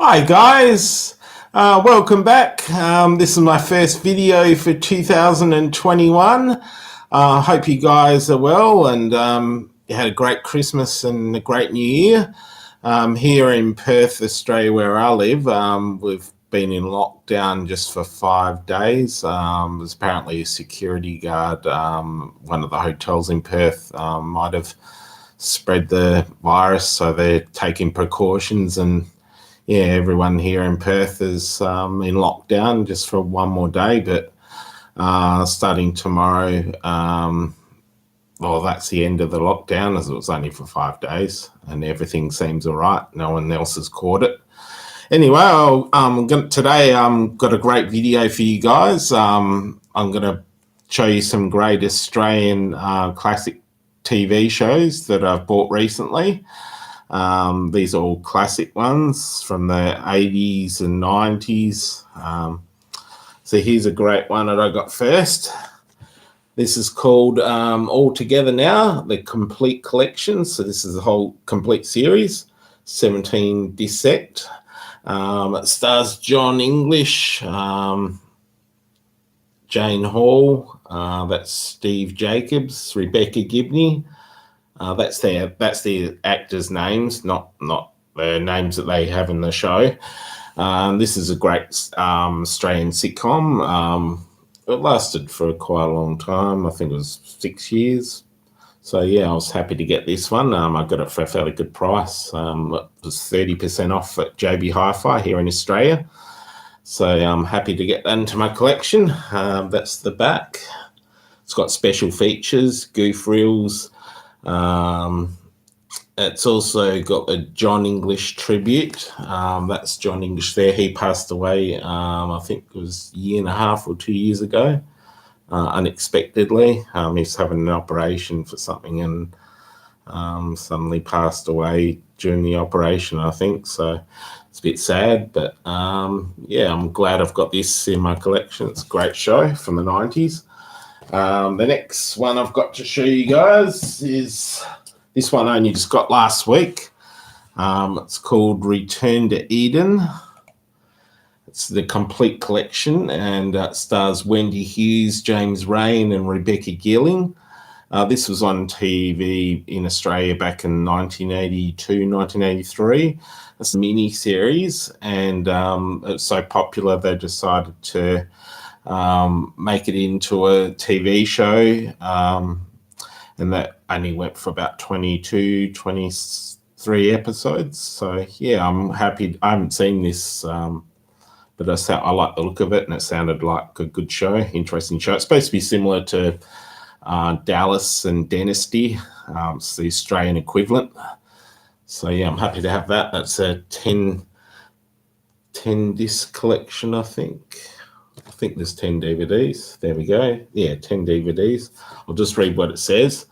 Hi guys, welcome back. This is my first video for 2021. Hope you guys are well and you had a great Christmas and a great New Year. Here in Perth, Australia, where I live, we've been in lockdown just for 5 days. There's apparently a security guard, one of the hotels in Perth, might have spread the virus, so they're taking precautions, and yeah, everyone here in Perth is in lockdown just for one more day, but starting tomorrow, well, that's the end of the lockdown, as it was only for 5 days, and everything seems all right. No one else has caught it. Anyway, today I've got a great video for you guys. I'm going to show you some great Australian classic TV shows that I've bought recently. These are all classic ones from the 80s and 90s. So here's a great one that I got first. This is called All Together Now, the complete collection. So this is the whole complete series, 17 disc set. It stars John English, Jane Hall, that's Steve Jacobs, Rebecca Gibney. That's the actors' names, not the names that they have in the show. This is a great Australian sitcom. It lasted for quite a long time. I think it was 6 years. So yeah, I was happy to get this one. I got it for a fairly good price. It was 30% off at JB Hi-Fi here in Australia. So I'm happy to get that into my collection. That's the back. It's got special features, goof reels. It's also got a John English tribute. That's John English there. He passed away, I think it was a year and a half or 2 years ago, unexpectedly. He was having an operation for something and suddenly passed away during the operation, I think. So it's a bit sad, but yeah, I'm glad I've got this in my collection. It's a great show from the 90s. The next one I've got to show you guys is this one I only just got last week. It's called Return to Eden. It's the complete collection, and it stars Wendy Hughes, James Rain, and Rebecca Gilling. This was on TV in Australia back in 1982, 1983. It's a mini-series, and it's so popular they decided to make it into a TV show, and that only went for about 22, 23 episodes. So yeah, I'm happy. I haven't seen this, but I like the look of it, and it sounded like a good show, interesting show. It's supposed to be similar to Dallas and Dynasty. It's the Australian equivalent. So yeah, I'm happy to have that. That's a 10 disc collection, I think. I think there's 10 DVDs. There we go. Yeah, 10 DVDs. I'll just read what it says.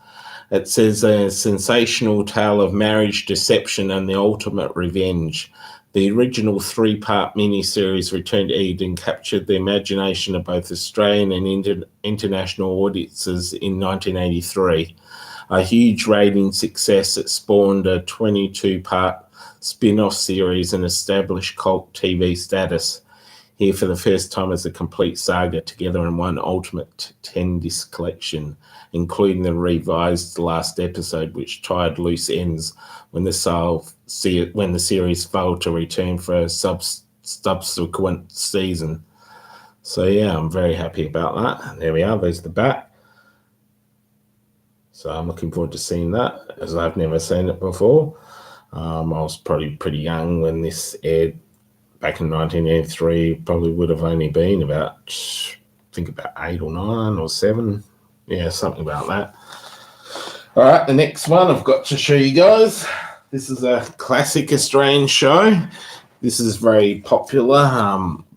It says, a sensational tale of marriage, deception, and the ultimate revenge. The original 3-part miniseries Return to Eden captured the imagination of both Australian and international audiences in 1983. A huge rating success that spawned a 22-part spin-off series and established cult TV status. Here for the first time as a complete saga together in one ultimate 10-disc collection, including the revised last episode, which tied loose ends when the series failed to return for a subsequent season. So yeah, I'm very happy about that. There we are. There's the back. So I'm looking forward to seeing that, as I've never seen it before. I was probably pretty young when this aired. Back in 1983, probably would have only been about, I think about 8 or 9 or 7. Yeah, something about that. All right, the next one I've got to show you guys. This is a classic Australian show. This is very popular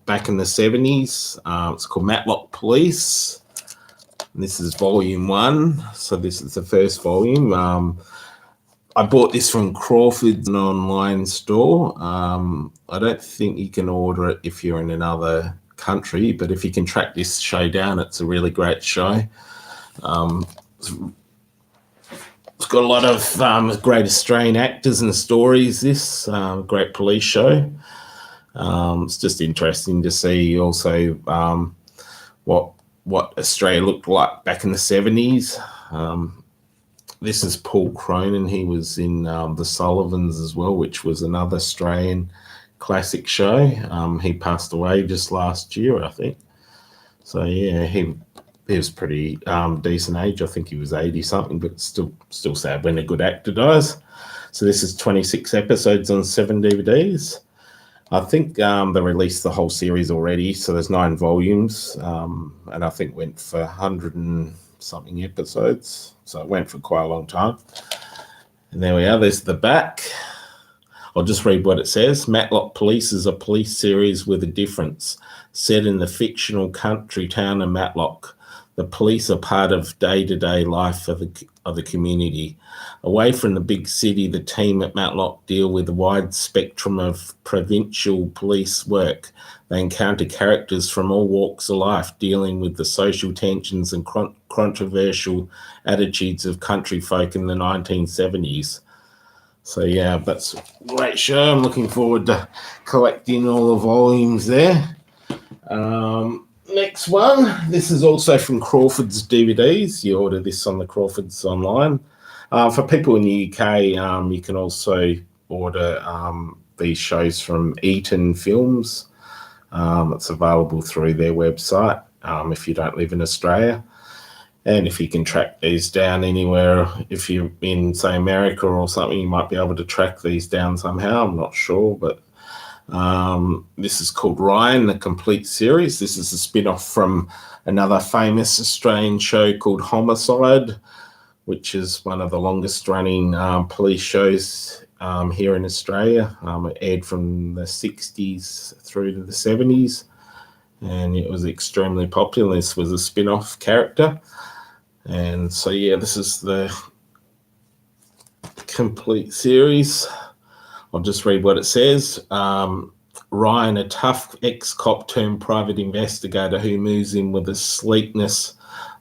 back in the 70s. It's called Matlock Police. And this is volume 1. So this is the first volume. I bought this from Crawford's, an online store. I don't think you can order it if you're in another country, but if you can track this show down, it's a really great show. It's got a lot of great Australian actors and stories, this great police show. It's just interesting to see also what Australia looked like back in the 70s. This is Paul Cronin. He was in The Sullivans as well, which was another Australian classic show. He passed away just last year, I think. So yeah, he was pretty decent age. I think he was 80 something, but still sad when a good actor dies. So this is 26 episodes on 7 DVDs. I think they released the whole series already, so there's 9 volumes, and I think went for 100 and something episodes, so it went for quite a long time. And there we are, there's the back. I'll just read what it says. Matlock Police is a police series with a difference, set in the fictional country town of Matlock. The police are part of day-to-day life of the community. Away from the big city, the team at Matlock deal with a wide spectrum of provincial police work. They encounter characters from all walks of life, dealing with the social tensions and controversial attitudes of country folk in the 1970s. So yeah, that's a great show. I'm looking forward to collecting all the volumes there. Next one, this is also from Crawford's DVDs. You order this on the Crawford's online. For people in the UK, you can also order these shows from Eaton Films. It's available through their website if you don't live in Australia. And if you can track these down anywhere, if you're in, say, America or something, you might be able to track these down somehow. I'm not sure, but this is called Ryan, the complete series. This is a spin-off from another famous Australian show called Homicide, which is one of the longest running police shows here in Australia. It aired from the 60s through to the 70s, and it was extremely popular. This was a spin-off character. And so, yeah, this is the complete series. I'll just read what it says. Ryan, a tough ex-cop turned private investigator who moves in with the sleekness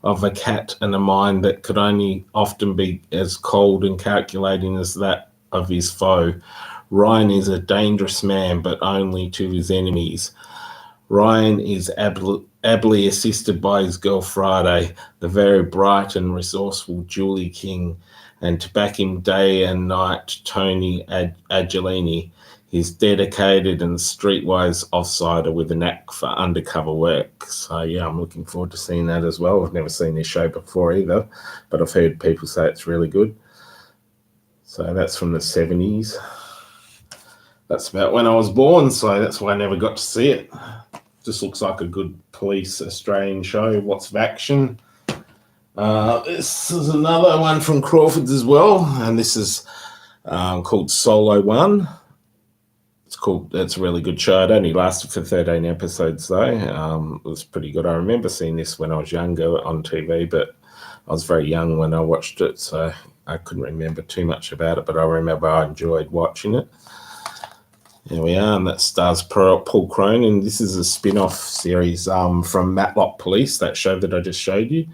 of a cat and a mind that could only often be as cold and calculating as that of his foe. Ryan is a dangerous man, but only to his enemies. Ryan is ably assisted by his girl Friday, the very bright and resourceful Julie King, and to back him day and night, Tony Agilini, his dedicated and streetwise offsider with a knack for undercover work. So, yeah, I'm looking forward to seeing that as well. I've never seen this show before either, but I've heard people say it's really good. So that's from the 70s. That's about when I was born, so that's why I never got to see it. Just looks like a good police Australian show, lots of action. This is another one from Crawford's as well, and this is called Solo One. It's a really good show. It only lasted for 13 episodes though. It was pretty good. I remember seeing this when I was younger on TV, but I was very young when I watched it, so I couldn't remember too much about it, but I remember I enjoyed watching it. Here we are, and that stars Paul Cronin. This is a spin-off series from Matlock Police, that show that I just showed you.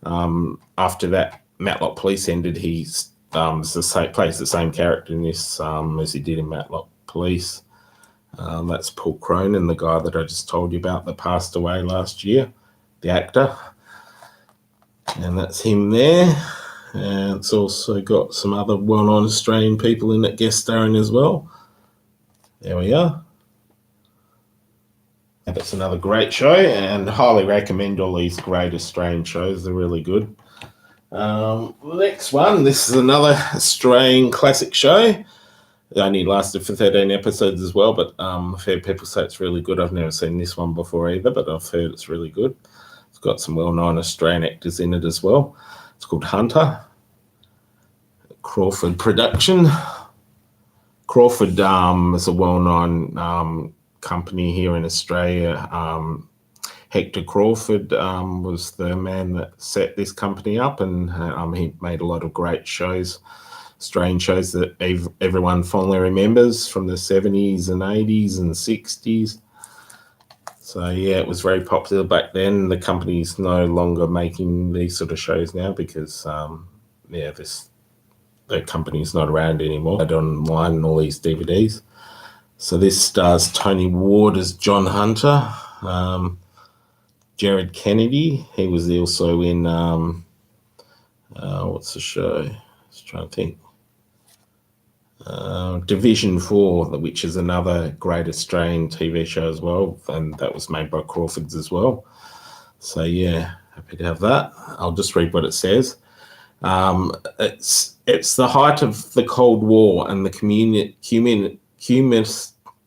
After that Matlock Police ended, he plays the same character in this as he did in Matlock Police. That's Paul Cronin, the guy that I just told you about that passed away last year, the actor. And that's him there. And it's also got some other well-known Australian people in it guest starring as well. There we are. And it's another great show, and highly recommend all these great Australian shows. They're really good. Next one, this is another Australian classic show. It only lasted for 13 episodes as well, but I've heard people say it's really good. I've never seen this one before either, but I've heard it's really good. It's got some well-known Australian actors in it as well. It's called Hunter. Crawford production. Crawford is a well-known company here in Australia. Hector Crawford was the man that set this company up, and he made a lot of great shows, Australian shows that everyone fondly remembers from the 70s and 80s and 60s. So, yeah, it was very popular back then. The company's no longer making these sort of shows now because, the company's not around anymore. They're online and all these DVDs. So this stars Tony Ward as John Hunter, Jared Kennedy. He was also in what's the show? Just trying to think. Division 4, which is another great Australian TV show as well, and that was made by Crawfords as well. So yeah, happy to have that. I'll just read what it says. It's the height of the Cold War, and the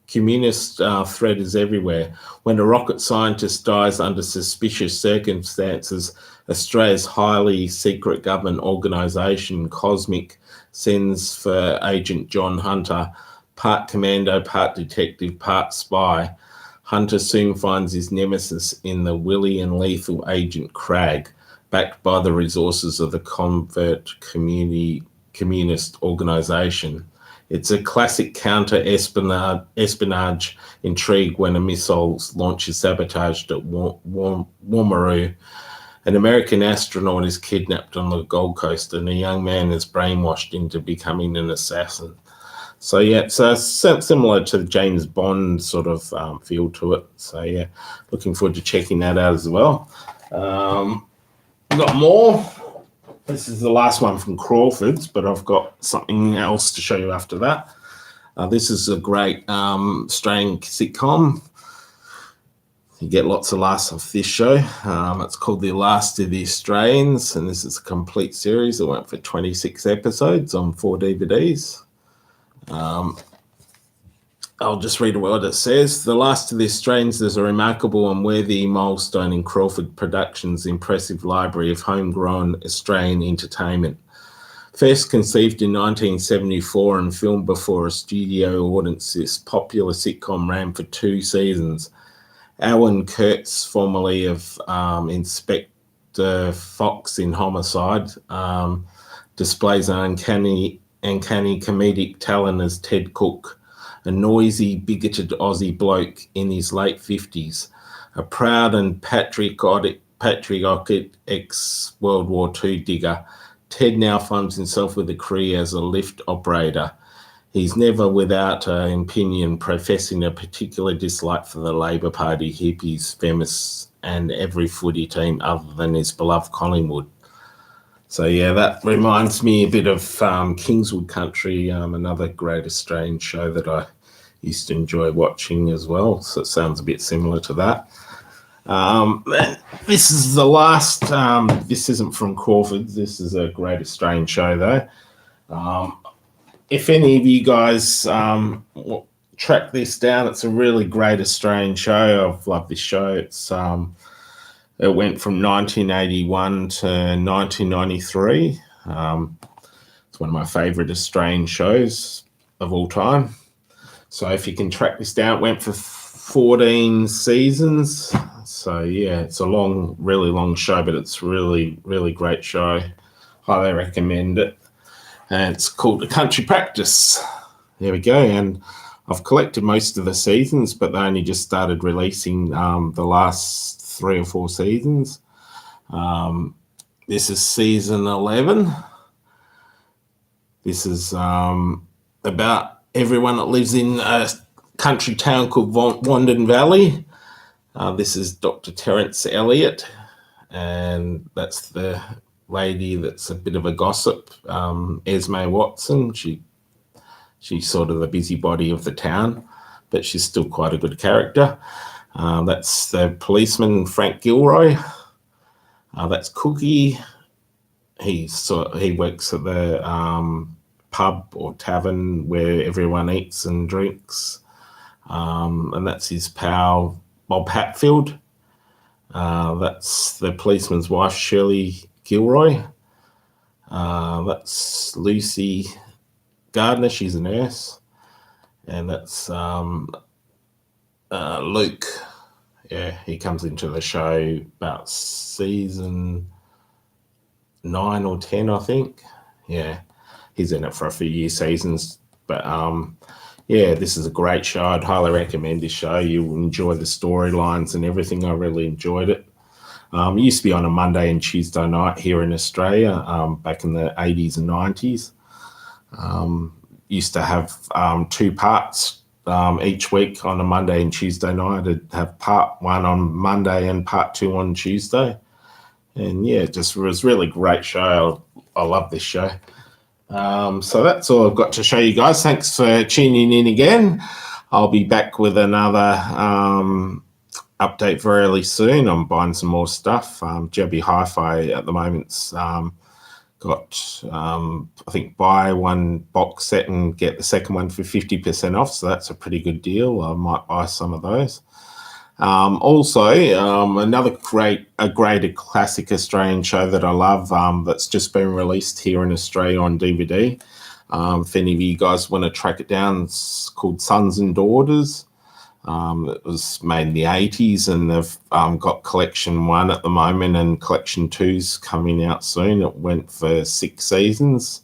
communist threat is everywhere. When a rocket scientist dies under suspicious circumstances, Australia's highly secret government organisation, Cosmic, sends for Agent John Hunter, part commando, part detective, part spy. Hunter soon finds his nemesis in the wily and lethal Agent Cragg, backed by the resources of the covert communist organisation. It's a classic counter-espionage intrigue when a missile launch is sabotaged at Warmaroo. An American astronaut is kidnapped on the Gold Coast, and a young man is brainwashed into becoming an assassin. So yeah, it's similar to the James Bond sort of feel to it. So yeah, looking forward to checking that out as well. I've got more. This is the last one from Crawfords, but I've got something else to show you after that. This is a great Australian sitcom. You get lots of laughs off this show. It's called The Last of the Australians, and this is a complete series. It went for 26 episodes on 4 DVDs. I'll just read what it says. The Last of the Australians is a remarkable and worthy milestone in Crawford Productions' impressive library of homegrown Australian entertainment. First conceived in 1974 and filmed before a studio audience, this popular sitcom ran for 2 seasons. Alan Kurtz, formerly of Inspector Fox in Homicide, displays an uncanny comedic talent as Ted Cook, a noisy, bigoted Aussie bloke in his late 50s, a proud and patriotic ex-World War II digger. Ted now finds himself with a career as a lift operator. He's never without an opinion, professing a particular dislike for the Labor Party, hippies, feminists, and every footy team other than his beloved Collingwood. So yeah, that reminds me a bit of Kingswood Country, another great Australian show that I used to enjoy watching as well. So it sounds a bit similar to that. This is the last, this isn't from Crawford's. This is a great Australian show though. If any of you guys track this down, it's a really great Australian show. I've loved this show. It went from 1981 to 1993. It's one of my favourite Australian shows of all time. So if you can track this down, it went for 14 seasons. So yeah, it's a really long show, but it's really, really great show. Highly recommend it. And it's called The Country Practice. There we go. And I've collected most of the seasons, but they only just started releasing the last 3 or 4 seasons. This is season 11. This is about everyone that lives in a country town called Wandon Valley. This is Dr. Terence Elliott, and that's the lady that's a bit of a gossip, Esme Watson. She's sort of the busybody of the town, but she's still quite a good character. That's the policeman, Frank Gilroy. That's Cookie. He works at the pub or tavern where everyone eats and drinks. And that's his pal, Bob Hatfield. That's the policeman's wife, Shirley Gilroy. That's Lucy Gardner. She's a nurse. And that's Luke. Yeah, he comes into the show about season 9 or 10, I think. Yeah, he's in it for a few seasons. But yeah, this is a great show. I'd highly recommend this show. You'll enjoy the storylines and everything. I really enjoyed it. It used to be on a Monday and Tuesday night here in Australia back in the 80s and 90s. Used to have 2 parts, each week on a Monday and Tuesday night. I'd have part 1 on Monday and part 2 on Tuesday. And yeah, it just was really great show. I love this show. So that's all I've got to show you guys. Thanks for tuning in again. I'll be back with another update very soon. I'm buying some more stuff. JB Hi-Fi at the moment's got, I think, buy one box set and get the second one for 50% off. So that's a pretty good deal. I might buy some of those. Also, another great classic Australian show that I love that's just been released here in Australia on DVD. If any of you guys want to track it down, it's called Sons and Daughters. It was made in the 80s, and they've got collection 1 at the moment, and collection 2's coming out soon. It went for 6 seasons.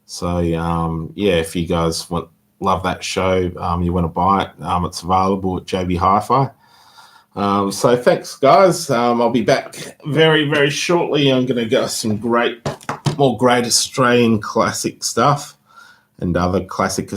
So yeah, if you guys love that show, you want to buy it, it's available at JB Hi-Fi. So thanks, guys. I'll be back very shortly. I'm going to go some more great Australian classic stuff and other classic